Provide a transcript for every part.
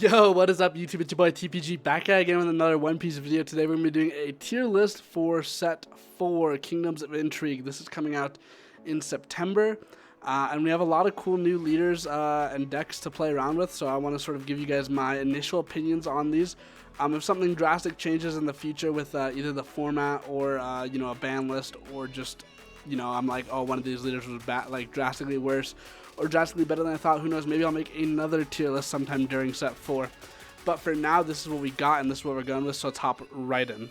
Yo, what is up YouTube? It's your boy TPG back at again with another One Piece video. Today we're going to be doing a tier list for set 4, Kingdoms of Intrigue. This is coming out in September, and we have a lot of cool new leaders and decks to play around with, so I want to sort of give you guys my initial opinions on these. If something drastic changes in the future with either the format or a ban list, or just I'm like, oh, one of these leaders was drastically worse or drastically better than I thought, who knows, maybe I'll make another tier list sometime during set 4. But for now, this is what we got and this is what we're going with, so let's hop right in.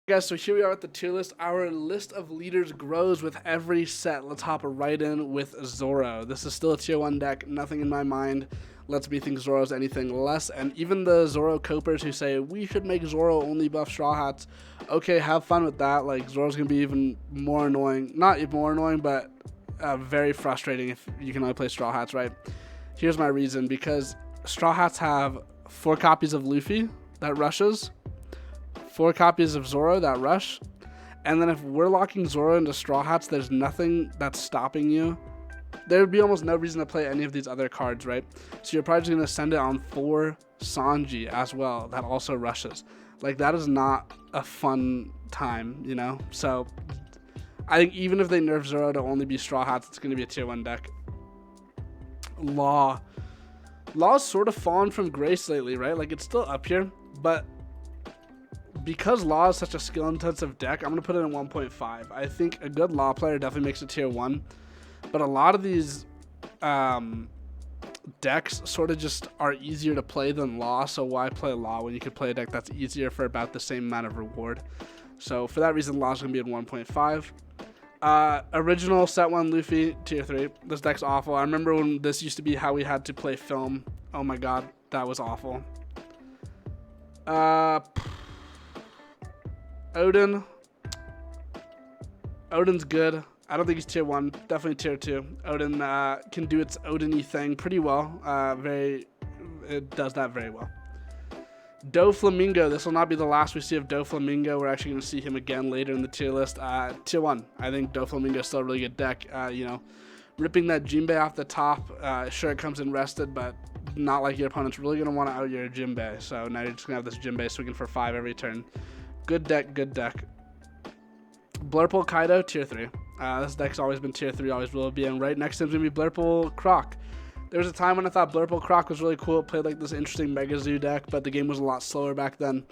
Guys, so here we are at the tier list. Our list of leaders grows with every set. Let's hop right in with Zoro. This is still a tier 1 deck, nothing in my mind lets me think Zoro's anything less, and even the Zoro copers who say we should make Zoro only buff Straw Hats, okay, have fun with that. Like, Zoro's gonna be even more annoying, not even more annoying, but very frustrating if you can only play Straw Hats, right? Here's my reason: because Straw Hats have 4 copies of Luffy that rushes, 4 copies of Zoro that rush, and then if we're locking Zoro into Straw Hats, there's nothing that's stopping you. There would be almost no reason to play any of these other cards, right? So you're probably just going to send it on 4 Sanji as well that also rushes. Like, that is not a fun time, you know? So I think even if they nerf Zoro to only be Straw Hats, it's going to be a tier 1 deck. Law's sort of fallen from grace lately, right? Like, it's still up here, but because Law is such a skill-intensive deck, I'm going to put it in 1.5. I think a good Law player definitely makes it tier 1. But a lot of these decks sort of just are easier to play than Law, so why play Law when you could play a deck that's easier for about the same amount of reward? So for that reason, Law's going to be in 1.5. Original set 1 Luffy, tier 3. This deck's awful. I remember when this used to be how we had to play film. Oh my god, that was awful. Odin's good. I don't think he's tier 1, definitely tier 2. Odin can do its Odin-y thing pretty well. It does that very well. Doflamingo, this will not be the last we see of Doflamingo. We're actually going to see him again later in the tier list. Tier 1, I think Doflamingo is still a really good deck. Ripping that Jinbei off the top, sure it comes in rested, but not like your opponent's really going to want to out your Jinbei. So now you're just going to have this Jinbei swinging for 5 every turn. Good deck, good deck. Blurple Kaido, tier 3. This deck's always been tier 3, always will be, and right next to him is going to be Blurple Croc. There was a time when I thought Blurple Croc was really cool. It played like this interesting Mega Zoo deck, but the game was a lot slower back then,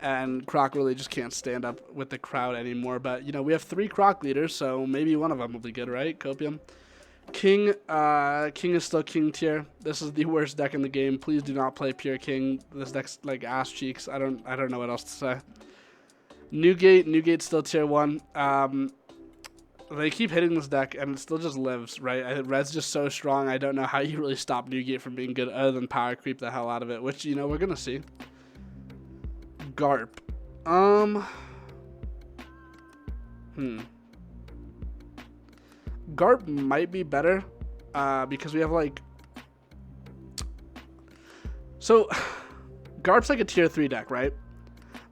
and Croc really just can't stand up with the crowd anymore. But, we have 3 Croc leaders, so maybe one of them will be good, right? Copium. King is still King tier. This is the worst deck in the game. Please do not play pure King. This deck's like ass cheeks. I don't know what else to say. Newgate's still tier 1. They keep hitting this deck and it still just lives, right? Red's just so strong. I don't know how you really stop Newgate from being good other than power creep the hell out of it, which, we're going to see. Garp. Garp might be better because we have so Garp's like a tier 3 deck, right?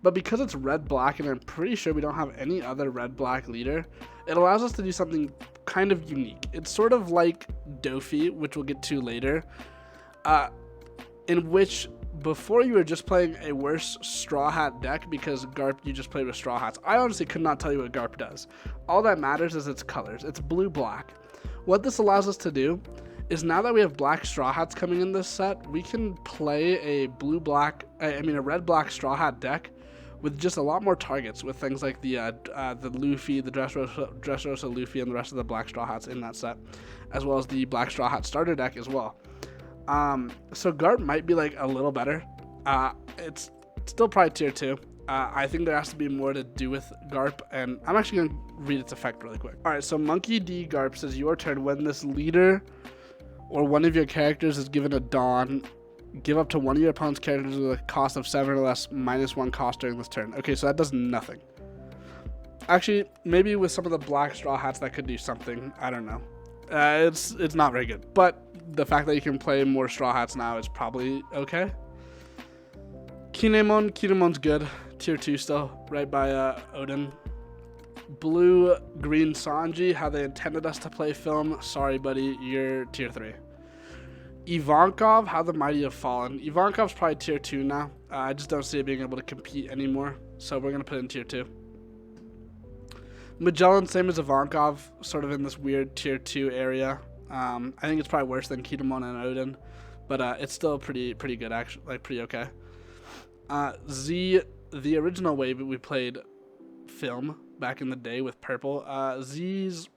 But because it's red-black, and I'm pretty sure we don't have any other red-black leader, it allows us to do something kind of unique. It's sort of like Dofi, which we'll get to later, in which before you were just playing a worse Straw Hat deck because Garp you just played with Straw Hats. I honestly could not tell you what Garp does. All that matters is its colors. It's blue-black. What this allows us to do is now that we have black Straw Hats coming in this set, we can play a red-black Straw Hat deck with just a lot more targets, with things like the Luffy, the Dressrosa Luffy, and the rest of the black Straw Hats in that set, as well as the black Straw Hat starter deck as well. So Garp might be like a little better. It's still probably tier 2. I think there has to be more to do with Garp, and I'm actually going to read its effect really quick. Alright, so Monkey D Garp says, your turn. When this leader or one of your characters is given a Dawn, give up to one of your opponent's characters with a cost of 7 or less, -1 cost during this turn. Okay, so that does nothing. Actually, maybe with some of the black Straw Hats that could do something. I don't know. It's not very good. But the fact that you can play more Straw Hats now is probably okay. Kinemon's good. tier 2 still, right by Odin. Blue, green Sanji, how they intended us to play film. Sorry, buddy, you're tier 3. Ivankov, how the mighty have fallen. Ivankov's probably tier 2 now. I just don't see it being able to compete anymore, so we're going to put it in tier 2. Magellan, same as Ivankov, sort of in this weird tier 2 area. I think it's probably worse than Kitamon and Odin, but it's still pretty good, actually, like pretty okay. Z, the original way we played film back in the day with purple. Z's.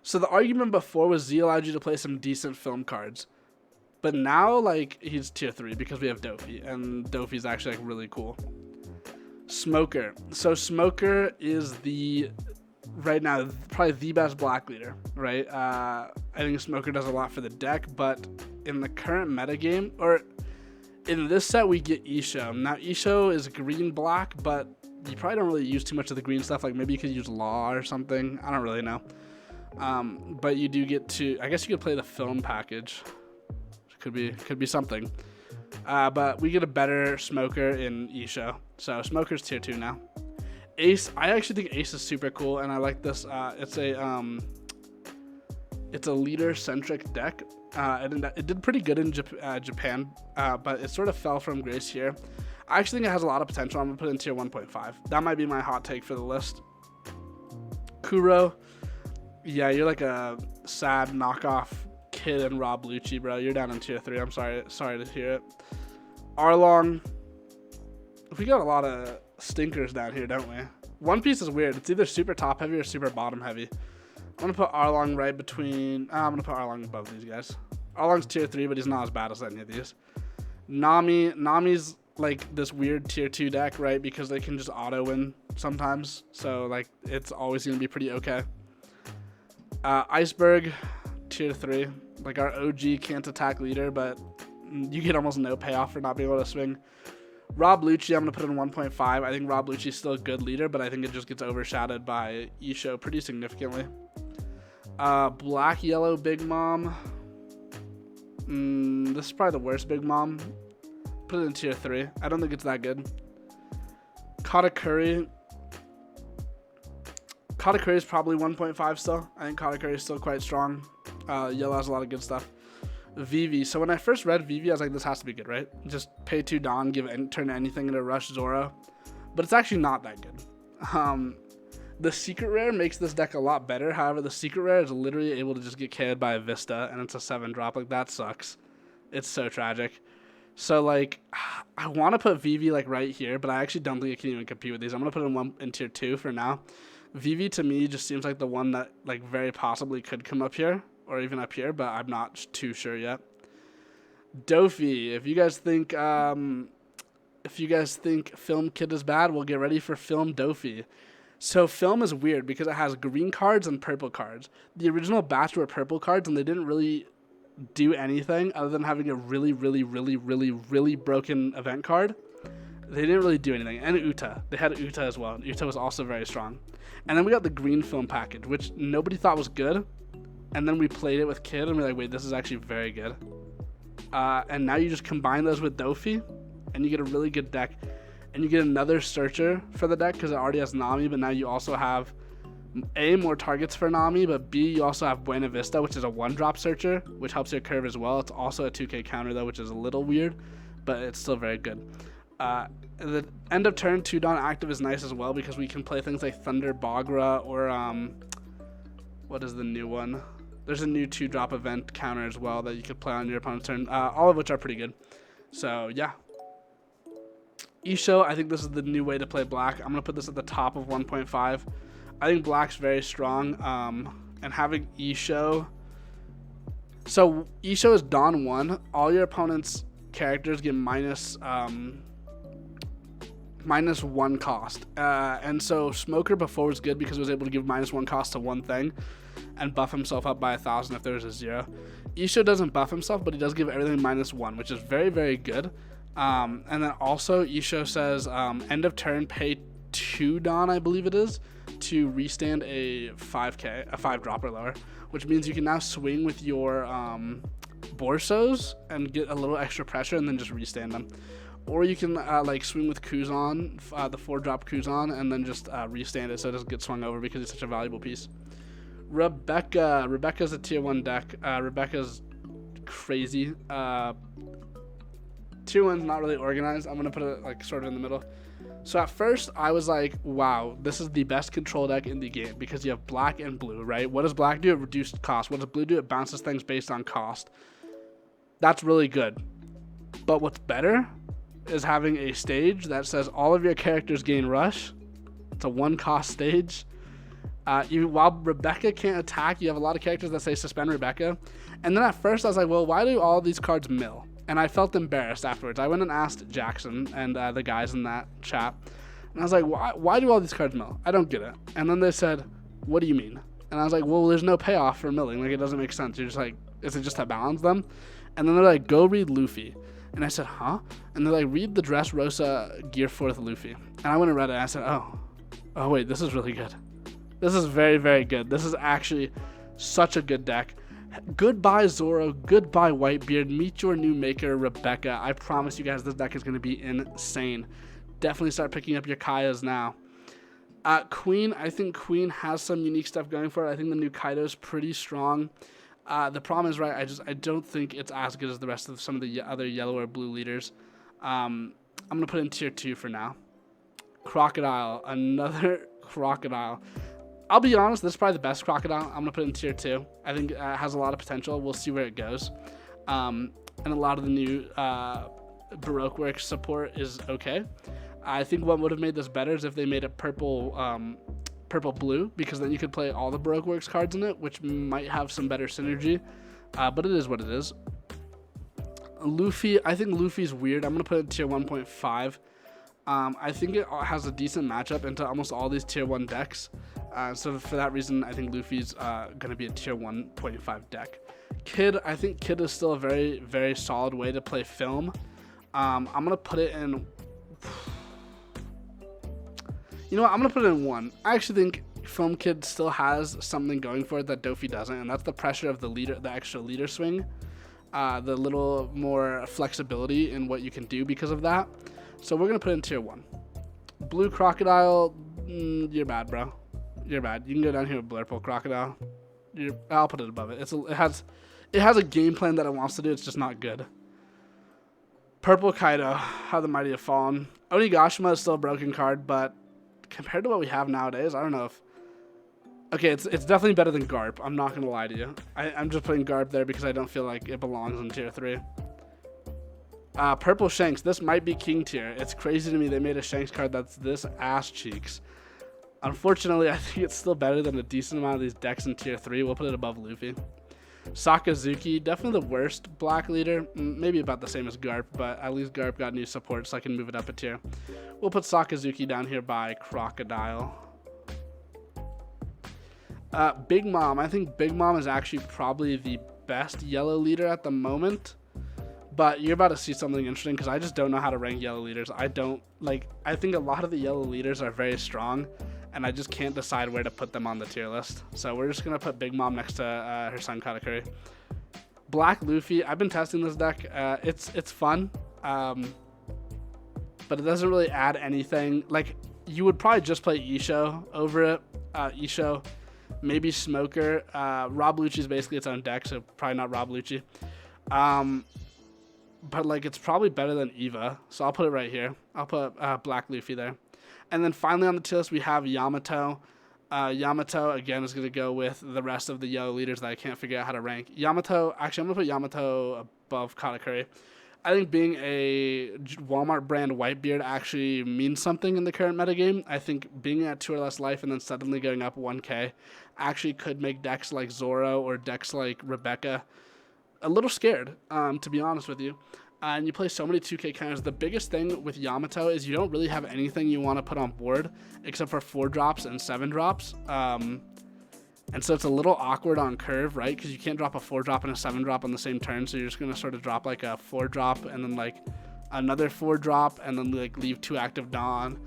So the argument before was Z allowed you to play some decent film cards, but now like he's tier 3 because we have Dofi, and Dofi's actually like really cool. Smoker. So Smoker is right now probably the best black leader, right? I think Smoker does a lot for the deck, but in the current metagame, or in this set, we get Isho. Now Isho is green black, but you probably don't really use too much of the green stuff. Like maybe you could use Law or something. I don't really know. But you do get to, I guess you could play the film package. Could be something. But we get a better Smoker in Isho. So Smoker's tier 2 now. Ace, I actually think Ace is super cool, and I like this. It's a leader-centric deck. It did pretty good in Japan, but it sort of fell from grace here. I actually think it has a lot of potential. I'm going to put it in tier 1.5. That might be my hot take for the list. Kuro. Yeah, you're like a sad knockoff Kid and Rob Lucci, bro. You're down in tier 3. I'm sorry to hear it. Arlong. We got a lot of stinkers down here, don't we? One Piece is weird. It's either super top heavy or super bottom heavy. I'm going to put Arlong right between... I'm going to put Arlong above these guys. Arlong's tier 3, but he's not as bad as any of these. Nami's like this weird tier 2 deck, right? Because they can just auto win sometimes. So like it's always going to be pretty okay. Iceberg, tier 3. Like our OG can't attack leader, but you get almost no payoff for not being able to swing. Rob Lucci, I'm going to put in 1.5. I think Rob Lucci's still a good leader, but I think it just gets overshadowed by Isho pretty significantly. Black, yellow, Big Mom. This is probably the worst Big Mom. Put it in tier 3. I don't think it's that good. Katakuri. Katakuri is probably 1.5 still. I think Katakuri is still quite strong. Yellow has a lot of good stuff. Vivi. So when I first read Vivi, I was like, this has to be good, right? Just pay 2 Dawn, turn anything into Rush Zoro. But it's actually not that good. The Secret Rare makes this deck a lot better. However, the Secret Rare is literally able to just get KO'd by a Vista, and it's a 7-drop. Like, that sucks. It's so tragic. So, like, I want to put Vivi, like, right here, but I actually don't think it can even compete with these. I'm going to put it in tier 2 for now. Vivi, to me, just seems like the one that, like, very possibly could come up here, or even up here, but I'm not too sure yet. Dofi, if you guys think Film Kid is bad, we'll get ready for Film Dofi. So Film is weird because it has green cards and purple cards. The original batch were purple cards, and they didn't really do anything other than having a really, really, really, really, really broken event card. They didn't really do anything. And Uta. They had Uta as well. Uta was also very strong. And then we got the green film package, which nobody thought was good. And then we played it with Kid, and we're like, wait, this is actually very good. And now you just combine those with Dofi, and you get a really good deck. And you get another Searcher for the deck because it already has Nami, but now you also have A, more targets for Nami, but B, you also have Buena Vista, which is a 1-drop Searcher, which helps your curve as well. It's also a 2k counter, though, which is a little weird, but it's still very good. The end of turn 2 Dawn active is nice as well because we can play things like Thunder Bagra or, what is the new one? There's a new 2-drop event counter as well that you could play on your opponent's turn, all of which are pretty good. So, yeah. Isho, I think this is the new way to play black. I'm going to put this at the top of 1.5. I think black's very strong, and having Isho... So, Isho is Dawn 1. All your opponent's characters get minus 1 cost. And so, Smoker before was good because it was able to give minus 1 cost to one thing and buff himself up by 1,000 if there was a 0. Isho doesn't buff himself, but he does give everything minus 1, which is very, very good. And then also Isho says end of turn pay 2 Dawn, I believe it is, to restand a 5 drop or lower, which means you can now swing with your Borsos and get a little extra pressure and then just restand them. Or you can like swing with Kuzan, the 4-drop Kuzan, and then just restand it so it doesn't get swung over because it's such a valuable piece. Rebecca's a tier 1 deck. Rebecca's crazy. Tier 1's not really organized. I'm gonna put it like sort of in the middle. So at first I was like, wow, this is the best control deck in the game because you have black and blue, right? What does black do? It reduced cost. What does blue do? It bounces things based on cost. That's really good. But what's better is having a stage that says all of your characters gain rush. It's a 1-cost stage. While Rebecca can't attack, you have a lot of characters that say suspend Rebecca. And then at first I was like, well, why do all these cards mill? And I felt embarrassed afterwards. I went and asked Jackson and the guys in that chat. And I was like, why do all these cards mill? I don't get it. And then they said, what do you mean? And I was like, well, there's no payoff for milling. Like, it doesn't make sense. You're just like, is it just to balance them? And then they're like, go read Luffy. And I said, huh? And they're like, read the Dressrosa Gear 4th Luffy. And I went and read it and I said, oh wait, this is really good. This is very, very good. This is actually such a good deck. Goodbye, Zoro. Goodbye, Whitebeard. Meet your new maker, Rebecca. I promise you guys this deck is going to be insane. Definitely start picking up your Kaios now. Queen, I think Queen has some unique stuff going for it. I think the new Kaido is pretty strong. The problem is, right, I don't think it's as good as the rest of some of the other yellow or blue leaders. I'm going to put it in tier 2 for now. Crocodile. Another Crocodile. I'll be honest, this is probably the best Crocodile. I'm going to put it in tier 2. I think it has a lot of potential. We'll see where it goes. And a lot of the new Baroque Works support is okay. I think what would have made this better is if they made it purple-blue, because then you could play all the Baroque Works cards in it, which might have some better synergy. But it is what it is. Luffy, I think Luffy's weird. I'm going to put it in tier 1.5. I think it has a decent matchup into almost all these tier 1 decks. So for that reason, I think Luffy's going to be a tier 1.5 deck. Kid, I think Kid is still a very, very solid way to play film. I'm going to put it in... You know what? I'm going to put it in 1. I actually think Film Kid still has something going for it that Dofi doesn't, and that's the pressure of the leader, the extra leader swing. The little more flexibility in what you can do because of that. So we're going to put it in tier 1. Blue Crocodile, you're bad, bro. You're bad. You can go down here with Blurple Crocodile. I'll put it above it. It has a game plan that it wants to do. It's just not good. Purple Kaido. How the mighty have fallen. Onigashima is still a broken card, but compared to what we have nowadays, I don't know if... Okay, it's definitely better than Garp. I'm not going to lie to you. I'm just putting Garp there because I don't feel like it belongs in tier 3. Purple Shanks. This might be king tier. It's crazy to me they made a Shanks card that's this ass cheeks. Unfortunately, I think it's still better than a decent amount of these decks in tier 3. We'll put it above Luffy. Sakazuki, definitely the worst black leader. Maybe about the same as Garp, but at least Garp got new support, so I can move it up a tier. We'll put Sakazuki down here by Crocodile. Big Mom. I think Big Mom is actually probably the best yellow leader at the moment. But you're about to see something interesting because I just don't know how to rank yellow leaders. I think a lot of the yellow leaders are very strong, and I just can't decide where to put them on the tier list. So we're just going to put Big Mom next to her son Katakuri. Black Luffy, I've been testing this deck. It's fun, but it doesn't really add anything. Like, you would probably just play Isho over it. Isho, maybe Smoker. Rob Lucci is basically its own deck, so probably not Rob Lucci. But, like, it's probably better than Eva, so I'll put it right here. I'll put Black Luffy there. And then finally on the tier list, we have Yamato. Yamato, again, is going to go with the rest of the yellow leaders that I can't figure out how to rank. Yamato, actually, I'm going to put Yamato above Katakuri. I think being a Walmart brand Whitebeard actually means something in the current metagame. I think being at 2 or less life and then suddenly going up 1k actually could make decks like Zoro or decks like Rebecca a little scared, to be honest with you. And you play so many 2k counters. The biggest thing with Yamato is you don't really have anything you want to put on board except for 4 drops and 7 drops. And so it's a little awkward on curve, right? Because you can't drop a 4 drop and a 7 drop on the same turn. So you're just going to sort of drop like a 4 drop and then like another 4 drop and then like leave 2 active Dawn.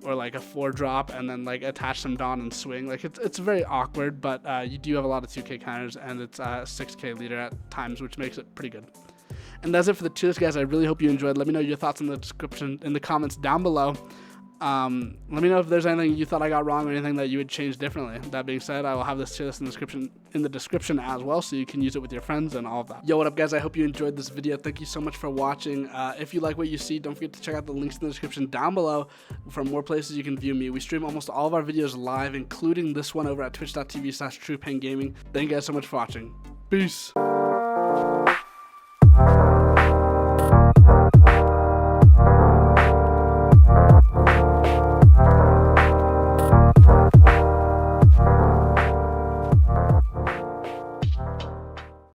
or like a 4-drop and then like attach them Dawn and swing. Like it's very awkward, but you do have a lot of 2k counters, and it's a 6k leader at times, which makes it pretty good. And that's it for the tier list, guys. I really hope you enjoyed. Let me know your thoughts in the comments down below. Let me know if there's anything you thought I got wrong or anything that you would change differently. That being said, I will have this tier list in the description as well, so you can use it with your friends and all of that. Yo, what up, guys? I hope you enjoyed this video. Thank you so much for watching. If you like what you see, don't forget to check out the links in the description down below for more places you can view me. We stream almost all of our videos live, including this one over at twitch.tv/truepaingaming. Thank you guys so much for watching. Peace.